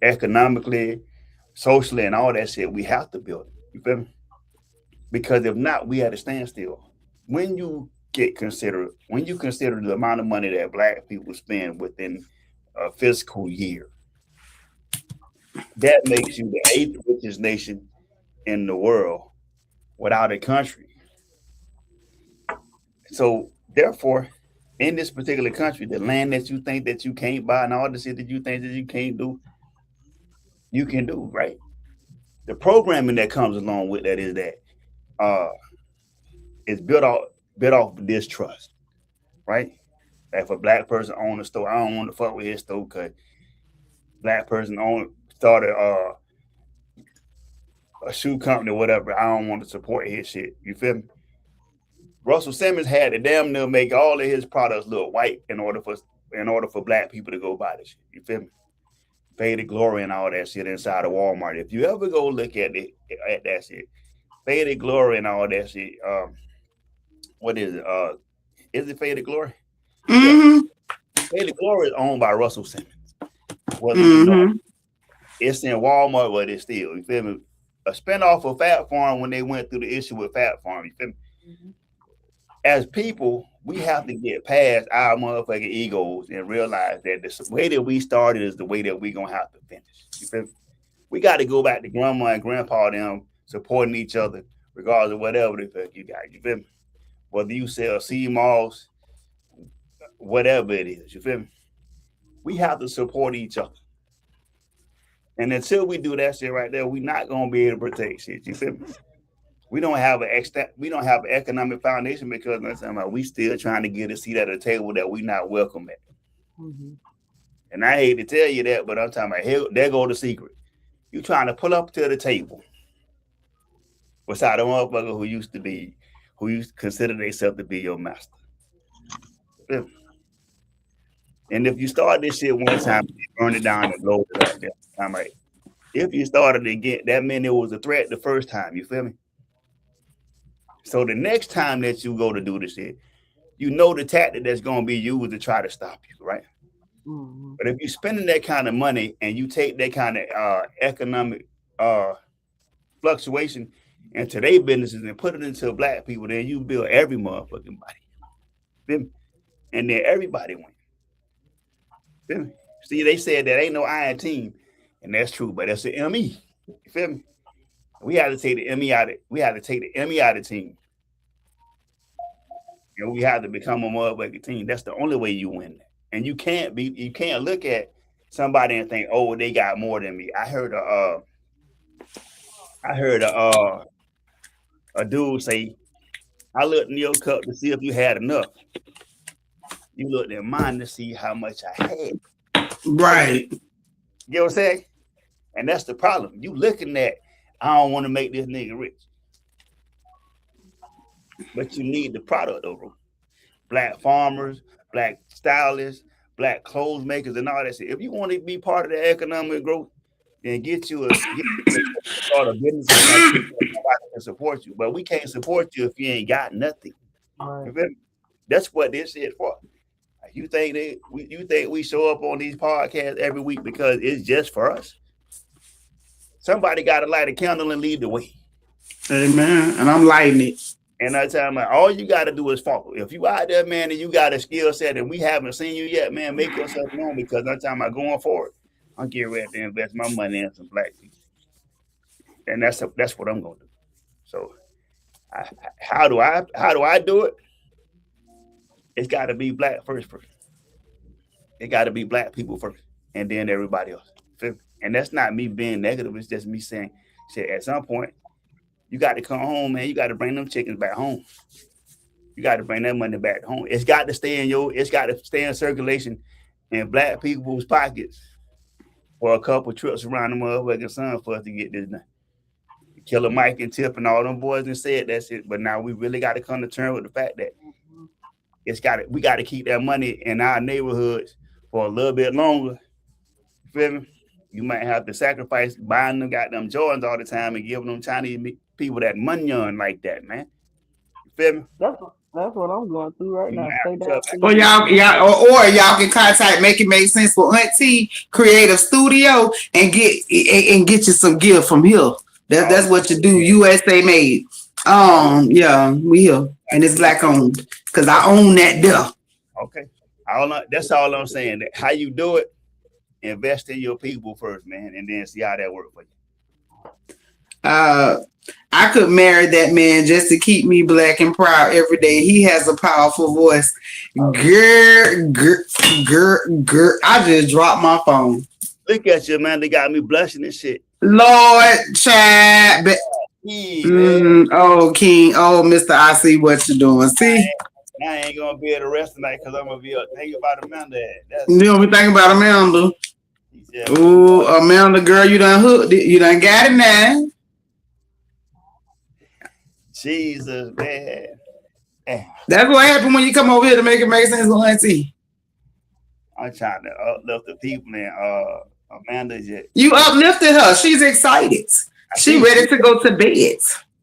economically, socially, and all that shit. We have to build it. You feel me? Because if not, we at a standstill. When you consider the amount of money that Black people spend within a fiscal year, that makes you the 8th richest nation in the world without a country. So therefore, in this particular country, the land that you think that you can't buy and all the shit that you think that you can't do, you can do, right? The programming that comes along with that is that it's built off distrust, right? If a Black person owns a store, I don't want to fuck with his store because Black person started a shoe company or whatever. I don't want to support his shit. You feel me? Russell Simmons had to damn near make all of his products look white in order for Black people to go buy this shit. You feel me? Faded Glory and all that shit inside of Walmart. If you ever go look at that shit, Faded Glory and all that shit. What is it? Is it Faded Glory? Mm-hmm. Yeah. Faded Glory is owned by Russell Simmons. Whether you know it's in Walmart, but it's still, you feel me? A spinoff of Fat Farm when they went through the issue with Fat Farm. You feel me? Mm-hmm. As people, we have to get past our motherfucking egos and realize that the way that we started is the way that we're gonna have to finish. You feel me? We got to go back to grandma and grandpa them supporting each other, regardless of whatever the fuck you got. You feel me? Whether you sell sea moss, whatever it is, you feel me? We have to support each other. And until we do that shit right there, we're not gonna be able to protect shit. You feel me? We don't have an economic foundation because we still trying to get a seat at a table that we not welcome at. Mm-hmm. And I hate to tell you that, but I'm talking about there go the secret. You trying to pull up to the table beside a motherfucker who used to consider themselves to be your master. Yeah. And if you start this shit one time, you burn it down and blow it up. I'm right. If you started again, that meant it was a threat the first time. You feel me? So the next time that you go to do this shit, you know the tactic that's going to be used to try to stop you, right? Mm-hmm. But if you're spending that kind of money and you take that kind of economic fluctuation into their businesses and put it into black people, then you build every motherfucking body. Feel me? And then everybody wins. Feel me? See, they said that ain't no iron team, and that's true, but that's the ME. You feel me? We had to take the ME out of we had to take the ME out of the team. And we had to become a motherfucking team. That's the only way you win. And you can't look at somebody and think, oh, they got more than me. I heard a dude say, I looked in your cup to see if you had enough. You looked in mine to see how much I had. Right. You know what I'm saying? And that's the problem. You looking at, I don't want to make this nigga rich. But you need the product though, bro. Black farmers, black stylists, black clothes makers, and all that shit. If you want to be part of the economic growth, then get you a start a business and can support you. But we can't support you if you ain't got nothing. Right. That's what this is for. You think we show up on these podcasts every week because it's just for us? Somebody got to light a candle and lead the way. Amen. And I'm lighting it. And I tell them, all you got to do is follow. If you out there, man, and you got a skill set and we haven't seen you yet, man, make yourself known, because I'm talking about going forward, I'm getting ready to invest my money in some black people. And that's what I'm going to do. So how do I do it? It's got to be black first. It got to be black people first, and then everybody else. And that's not me being negative. It's just me saying, shit, at some point, you got to come home, man. You got to bring them chickens back home. You got to bring that money back home. It's got to stay in circulation in black people's pockets for a couple trips around the motherfucking sun for us to get this done. Killer Mike and Tip and all them boys and said that's it. But now we really got to come to terms with the fact that we got to keep that money in our neighborhoods for a little bit longer. You feel me? You might have to sacrifice buying them goddamn Jordans all the time and giving them Chinese people that money on like that, man. You feel me? That's what I'm going through right now. Or y'all can contact Make It Make Sense for Auntie Creative Studio and get you some gift from here. That's what you do. USA made. Yeah, we here and it's black owned because I own that there. Okay, that's all I'm saying. That how you do it, invest in your people first, man, and then see how that works for you. I could marry that man just to keep me black and proud every day. He has a powerful voice. Girl. I just dropped my phone. Look at you, man. They got me blushing and shit. Lord, Chad. Oh, King. Oh, Mr. I see what you're doing. See? I ain't going to be at the rest tonight because I'm going to be thinking about Amanda. You don't be thinking about Amanda. Yeah. Ooh, Amanda, girl, you done hooked it. You done got it now. Jesus, man. That's what happened when you come over here to Make It Make Sense with Auntie. I'm trying to uplift the people, man. Amanda, you uplifted her. She's excited. She ready to go to bed.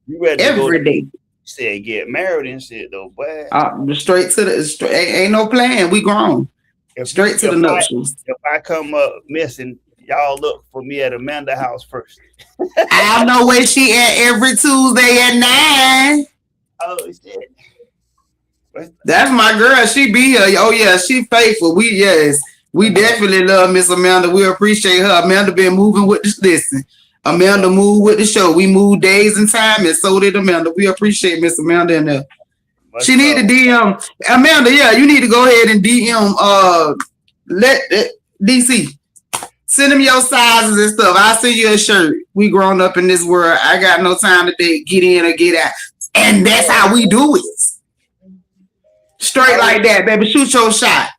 You ready every day. Said get married and shit though, boy. Straight to the ain't no plan. We grown. Straight to the nuptials. If I come up missing, y'all look for me at Amanda's house first. I know where she at every Tuesday at 9. Oh shit. That's my girl. She be here. Oh yeah, she faithful. We definitely love Miss Amanda. We appreciate her. Amanda been moving with this. Listen, Amanda moved with the show. We moved days and time, and so did Amanda. We appreciate Miss Amanda and her. She need to DM Amanda. Yeah, you need to go ahead and DM. DC. Send them your sizes and stuff. I'll send you a shirt. We grown up in this world. I got no time to get in or get out, and that's how we do it. Straight like that, baby. Shoot your shot.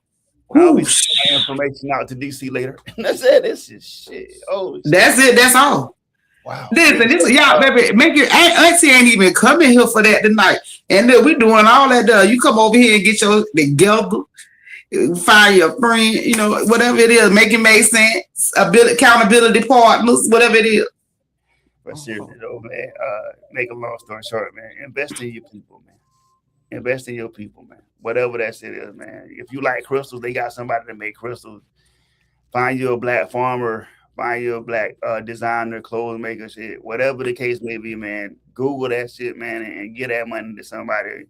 I'll be sending information out to DC later. That's it. This is shit. Oh, that's it. That's all. Wow. Listen, y'all, baby. Make your Auntie ain't even coming here for that tonight. And then we doing all that. You come over here and get your together. Find your friend. You know, whatever it is. Make it make sense. Accountability partners. Whatever it is. But seriously, though, man. Make a long story short, man. Invest in your people, man. Invest in your people, man. Whatever that shit is, man. If you like crystals, they got somebody to make crystals. Find you a black farmer. Find you a black designer, clothes maker, shit, whatever the case may be, man. Google that shit, man, and get that money to somebody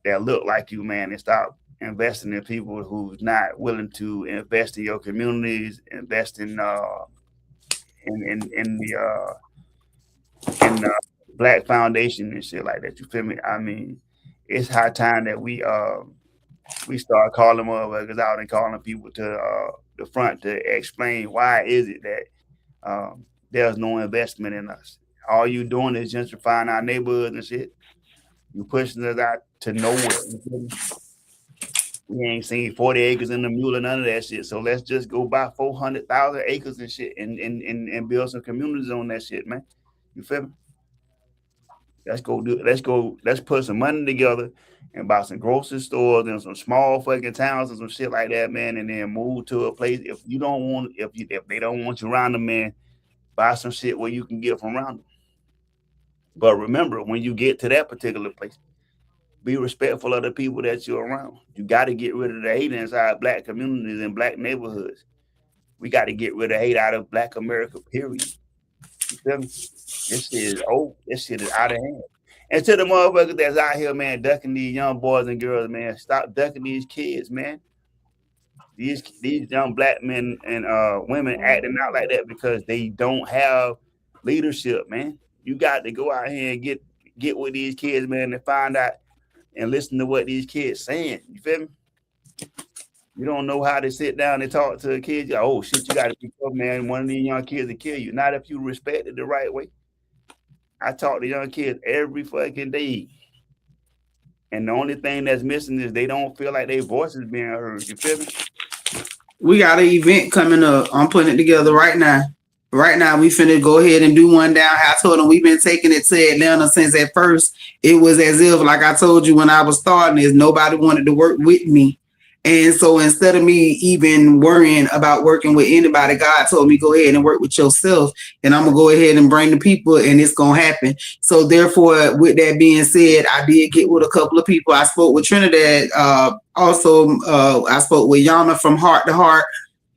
that look like you, man, and stop investing in people who's not willing to invest in your communities, invest in the Black Foundation and shit like that. You feel me? I mean, it's high time that we start calling motherfuckers out and calling people to the front to explain why is it that there's no investment in us. All you doing is gentrifying our neighborhoods and shit. You pushing us out to nowhere. We ain't seen 40 acres in the mule or none of that shit. So let's just go buy 400,000 acres and shit and build some communities on that shit, man. You feel me? Let's put some money together and buy some grocery stores and some small fucking towns and some shit like that, man, and then move to a place. If they don't want you around them, man, buy some shit where you can get from around them. But remember, when you get to that particular place, be respectful of the people that you're around. You got to get rid of the hate inside Black communities and Black neighborhoods. We got to get rid of hate out of Black America, period. You feel me? This shit is old. This shit is out of hand. And to the motherfuckers that's out here, man, ducking these young boys and girls, man, stop ducking these kids, man. These young Black men and women acting out like that because they don't have leadership, man. You got to go out here and get with these kids, man, and find out and listen to what these kids saying. You feel me? You don't know how to sit down and talk to a kid. You're like, oh shit, you got to be tough, man. One of these young kids will kill you. Not if you respect it the right way. I talk to young kids every fucking day. And the only thing that's missing is they don't feel like their voice is being heard. You feel me? We got an event coming up. I'm putting it together right now. Right now, we finna go ahead and do one down. I told them we've been taking it to Atlanta since at first. It was as if, like I told you when I was starting this, nobody wanted to work with me. And so instead of me even worrying about working with anybody, God told me, go ahead and work with yourself. And I'm going to go ahead and bring the people and it's going to happen. So therefore, with that being said, I did get with a couple of people. I spoke with Trinidad. Also, I spoke with Yana from Heart to Heart.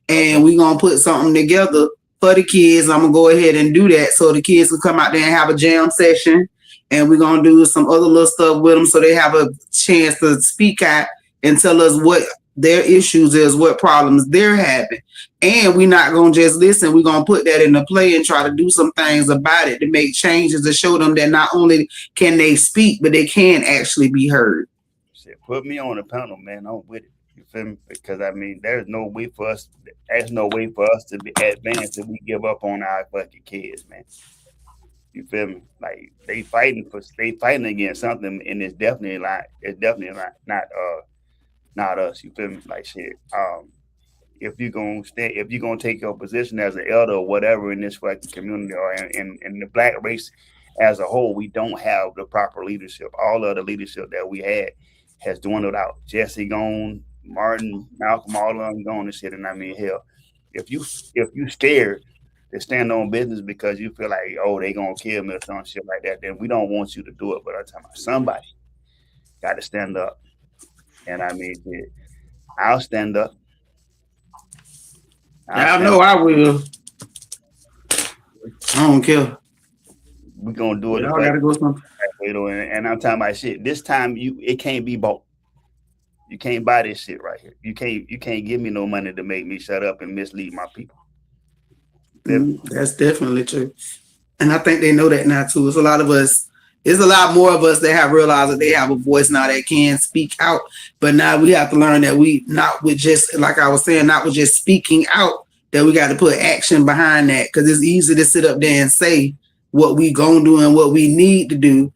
And we're going to put something together for the kids. I'm going to go ahead and do that so the kids can come out there and have a jam session. And we're going to do some other little stuff with them so they have a chance to speak out and tell us what their issues is, what problems they're having. And we're not going to just listen. We're going to put that into play and try to do some things about it to make changes to show them that not only can they speak, but they can actually be heard. Shit, put me on the panel, man. I'm with it. You feel me? Because, I mean, there's no way for us to be advanced if we give up on our fucking kids, man. You feel me? Like they fighting against something, and it's definitely not us. You feel me? Like shit. If you're gonna take your position as an elder or whatever in this fucking community or in the Black race as a whole, we don't have the proper leadership. All of the leadership that we had has dwindled out. Jesse gone, Martin, Malcolm, all of them gone and shit. And I mean, hell, if you scared to stand on business because you feel like, oh, they gonna kill me or some shit like that, then we don't want you to do it. But I'm talking about somebody got to stand up. And I mean, I'll stand up. I know I will. I don't care. We're gonna do it. I gotta go something. And I'm talking about shit. This time it can't be bought. You can't buy this shit right here. You can't give me no money to make me shut up and mislead my people. That's definitely true. And I think they know that now too. It's a lot of us. There's a lot more of us that have realized that they have a voice now that can speak out. But now we have to learn that we not with just, like I was saying, not with just speaking out, that we got to put action behind that. Because it's easy to sit up there and say what we gonna do and what we need to do.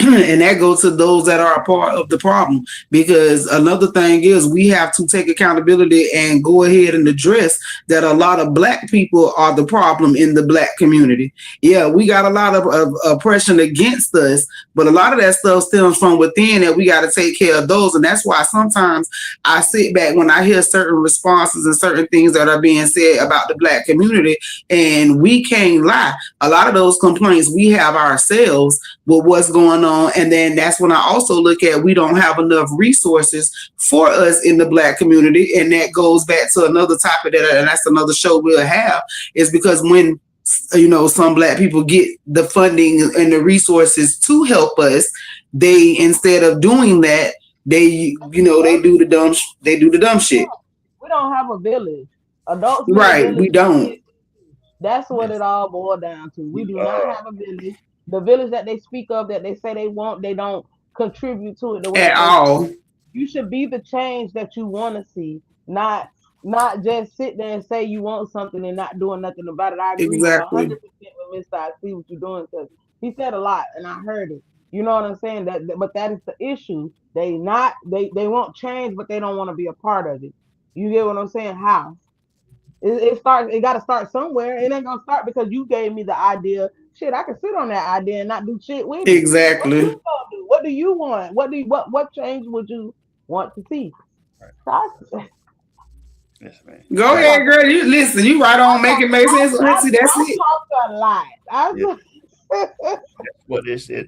And that goes to those that are a part of the problem, because another thing is we have to take accountability and go ahead and address that a lot of Black people are the problem in the Black community. Yeah, we got a lot of oppression against us, but a lot of that stuff stems from within that we got to take care of those. And that's why sometimes I sit back when I hear certain responses and certain things that are being said about the Black community, and we can't lie. A lot of those complaints we have ourselves with what's going on on. And then that's when I also look at we don't have enough resources for us in the Black community. And that goes back to another topic and that's another show we'll have, is because when some Black people get the funding and the resources to help us, they, instead of doing that, they do the dumb shit. We don't have a village. Adults, right? We don't. That's what it all boils down to. We do not have a village. The village that they speak of, that they say they want, they don't contribute to it the way at all. You should be the change that you want to see, not just sit there and say you want something and not doing nothing about it. I agree 100% with Mr. I see what you're doing, because he said a lot and I heard it. You know what I'm saying? But that is the issue. They want change, but they don't want to be a part of it. You get what I'm saying? How? It got to start somewhere. It ain't gonna start because you gave me the idea. Shit, I can sit on that idea and not do shit with it. Exactly. What do you want? What change would you want to see? Right. Yes, man. Go ahead, girl. You listen. You right on. Make it make sense. That's it. I talk a lot.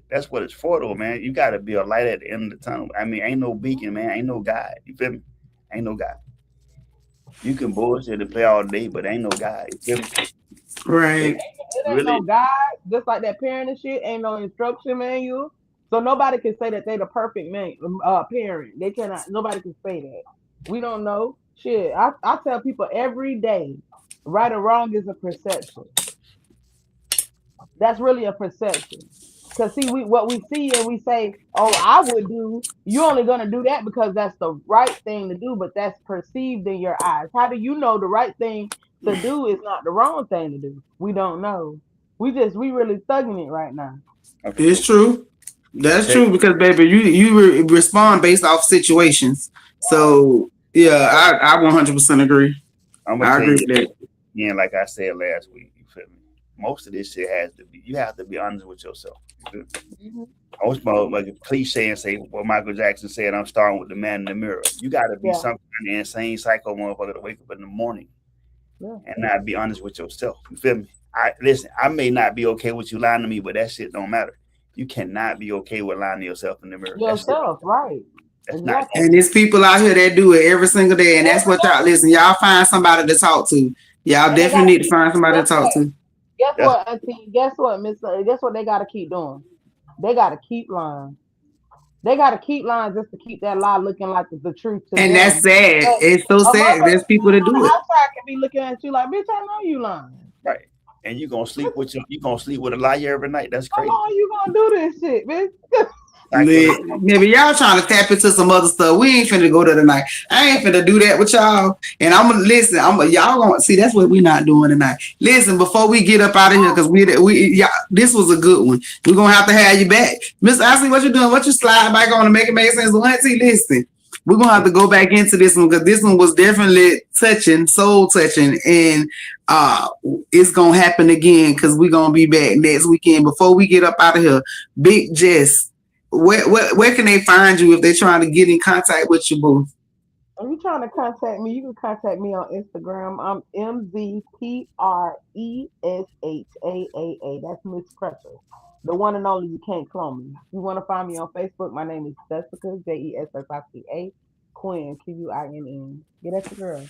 That's what it's for, though, man. You got to be a light at the end of the tunnel. I mean, ain't no beacon, man. Ain't no guide. You feel me? Ain't no guide. You can bullshit and play all day, but ain't no guide. You feel me? Right. It ain't no guide. Just like that parenting shit, ain't no instruction manual. So nobody can say that they the perfect parent. They cannot. Nobody can say that. We don't know. Shit, I tell people every day, right or wrong is a perception. That's really a perception. Because see, what we see and we say, oh, I would do, you're only going to do that because that's the right thing to do, but that's perceived in your eyes. How do you know the right thing to do is not the wrong thing to do? We don't know. We really thugging it right now. It's true. That's true, because baby, you respond based off situations. So yeah, I 100% agree. I agree with that. Yeah, like I said last week, you feel me? Most of this shit you have to be honest with yourself. Most like a cliche and say what Michael Jackson said, I'm starting with the man in the mirror. You got to be some kind of insane psycho motherfucker to wake up in the morning and not be honest with yourself. You feel me? I may not be okay with you lying to me, but that shit don't matter. You cannot be okay with lying to yourself in the mirror. Yourself, right. That's not. And there's people out here that do it every single day, and that's what y'all find somebody to talk to. Y'all definitely need to find somebody to talk to. Guess what, Auntie? Guess what, Miss? Guess what they got to keep doing? They got to keep lying. They got to keep lying just to keep that lie looking like the truth. And that's sad. It's so sad. There's people that do it. Outside can be looking at you like, bitch, I know you lying. Right. And you gonna sleep with a liar every night. That's crazy. How long you gonna do this shit, bitch? Maybe y'all trying to tap into some other stuff. We ain't finna go there tonight. I ain't finna do that with y'all. And I'm gonna listen. Y'all gonna see. That's what we not doing tonight. Listen, before we get up out of here, because this was a good one. We're gonna have to have you back, Miss Ashley. What you doing? What you slide back on to make it make sense? Auntie, listen. We're gonna have to go back into this one, because this one was definitely soul touching, and it's gonna happen again, because we're gonna be back next weekend. Before we get up out of here, Big Jess, where can they find you if they're trying to get in contact with you, boo? If you're trying to contact me, you can contact me on Instagram. I'm MZPRESHAAA. That's Miss Pressure. The one and only. You can't clone me. If you want to find me on Facebook, my name is Jessica, JESSICA, Quinn, QUINN. Get at your girl.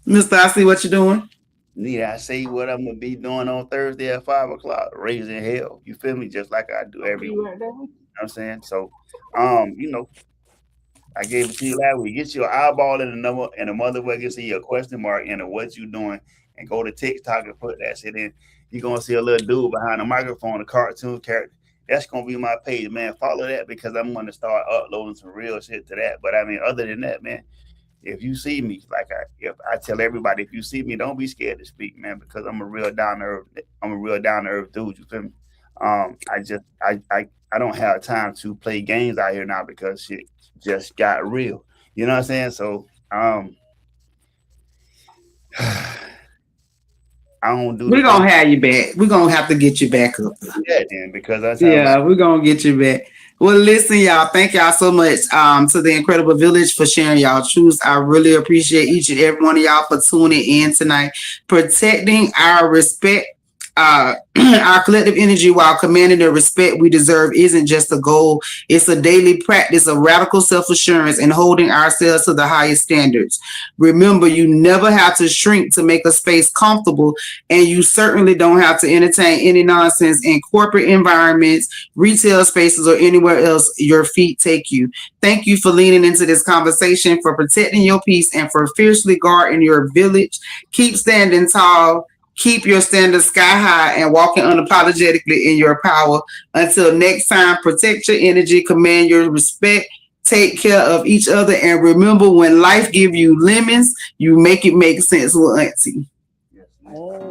Mr. I see what you're doing. Need I say what I'm gonna be doing on Thursday at 5:00? Raising hell. You feel me? Just like I do every week. You know what I'm saying? So I gave it to you last week. Get your eyeball in the number and a motherfucker see your question mark and what you doing, and go to TikTok and put that shit in. You're gonna see a little dude behind the microphone, a cartoon character. That's gonna be my page, man. Follow that, because I'm gonna start uploading some real shit to that. But I mean, other than that, man, if you see me, if I tell everybody, if you see me, don't be scared to speak, man, because I'm a real down to earth dude. You feel me? I don't have time to play games out here now, because shit just got real. You know what I'm saying? So I don't do. We're gonna have you back. We're gonna have to get you back up. Yeah, then, because we're gonna get you back. Well, listen, y'all. Thank y'all so much to the Incredible Village for sharing y'all truths. I really appreciate each and every one of y'all for tuning in tonight, protecting our respect, Our collective energy, while commanding the respect we deserve, isn't just a goal. It's a daily practice of radical self-assurance and holding ourselves to the highest standards. Remember, you never have to shrink to make a space comfortable, and you certainly don't have to entertain any nonsense in corporate environments, retail spaces, or anywhere else your feet take you. Thank you for leaning into this conversation, for protecting your peace, and for fiercely guarding your village. Keep standing tall. Keep your standards sky high and walking unapologetically in your power. Until next time, protect your energy, command your respect, take care of each other, and remember, when life gives you lemons, you make it make sense with Auntie. Oh.